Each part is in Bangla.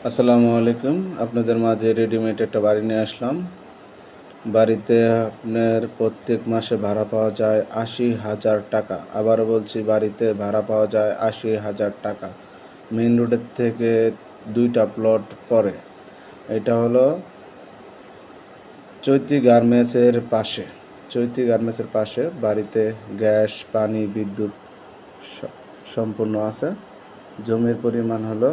আসসালামু আলাইকুম। আপনাদের মাঝে রেডিমেড একটা বাড়ি নিয়ে আসলাম। বাড়িতে আপনার প্রত্যেক মাসে ভাড়া পাওয়া যায় ৮০,০০০ টাকা। আবারও বলছি, বাড়িতে ভাড়া পাওয়া যায় ৮০,০০০ টাকা। মেইন রোডের থেকে ২টা প্লট পরে। এটা হলো চৈতি গার্মেন্টসের পাশে। চৈতি গার্মেন্টসের পাশে বাড়িতে গ্যাস, পানি, বিদ্যুৎ সম্পূর্ণ আছে। জমির পরিমাণ হলো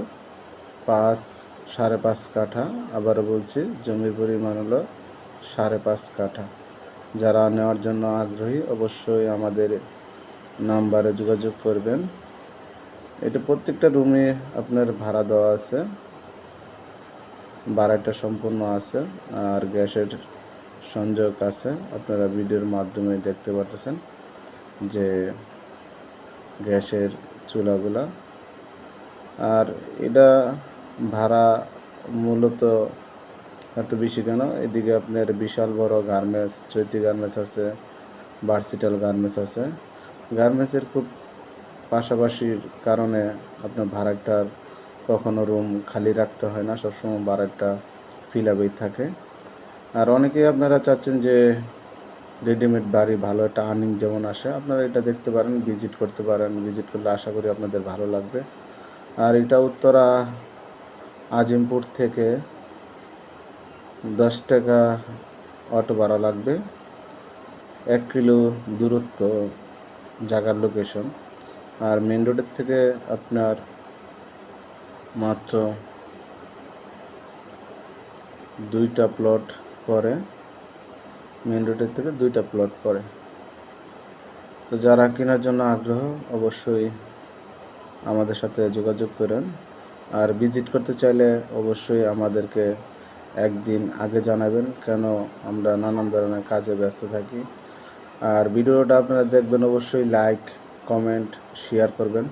5.5 কাঠা। আবারও বলছি, জমির পরিমাণ হলো 5.5 কাঠা। যারা নেওয়ার জন্য আগ্রহী অবশ্যই আমাদের নাম্বারে যোগাযোগ করবেন। এটা প্রত্যেকটা রুমে আপনার ভাড়া দেওয়া আছে, ভাড়াটা সম্পূর্ণ আছে, আর গ্যাসের সংযোগ আছে। আপনারা ভিডিওর মাধ্যমে দেখতে পাচ্ছেন যে গ্যাসের চুলাগুলা। আর এটা ভাড়া মূলত এত বেশি কেন? এদিকে আপনার বিশাল বড় গার্মেন্টস, চৈতি গার্মেন্টস আছে, ভার্সিটাল গার্মেন্টস আছে। গার্মেন্টসের খুব পাশাপাশির কারণে আপনার ভাড়াটার কখনো রুম খালি রাখতে হয় না, সবসময় ভাড়াটা ফিল আপই থাকে। আর অনেকেই আপনারা চাচ্ছেন যে রেডিমেড বাড়ি ভালো একটা আর্নিং যেমন আসে, আপনারা এটা দেখতে পারেন, ভিজিট করতে পারেন। ভিজিট করলে আশা করি আপনাদের ভালো লাগবে। আর এটা উত্তরা আজিমপুর থেকে 10 টাকা অটো ভাড়া লাগবে। 1 কিলো দূরত্ব জায়গার লোকেশন। আর মেন রোডের থেকে আপনার মাত্র 2টা প্লট পরে। মেন রোডের থেকে 2টা প্লট পরে। তো যারা কেনার জন্য আগ্রহ অবশ্যই আমাদের সাথে যোগাযোগ করেন। আর ভিজিট করতে চাইলে অবশ্যই আমাদেরকে একদিন আগে জানাবেন, কেন আমরা নানান ধরনের কাজে ব্যস্ত থাকি। আর ভিডিওটা আপনারা দেখবেন, অবশ্যই লাইক, কমেন্ট, শেয়ার করবেন,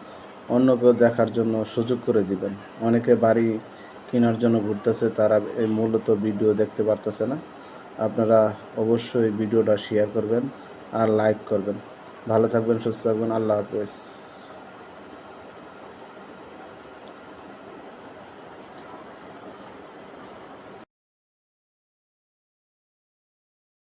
অন্য কেউ দেখার জন্য সুযোগ করে দিবেন। অনেকে বাড়ি কেনার জন্য ঘুরতেছে, তারা এই মূলত ভিডিও দেখতে পারতেছে না। আপনারা অবশ্যই ভিডিওটা শেয়ার করবেন আর লাইক করবেন। ভালো থাকবেন, সুস্থ থাকবেন। আল্লাহ হাফেজ।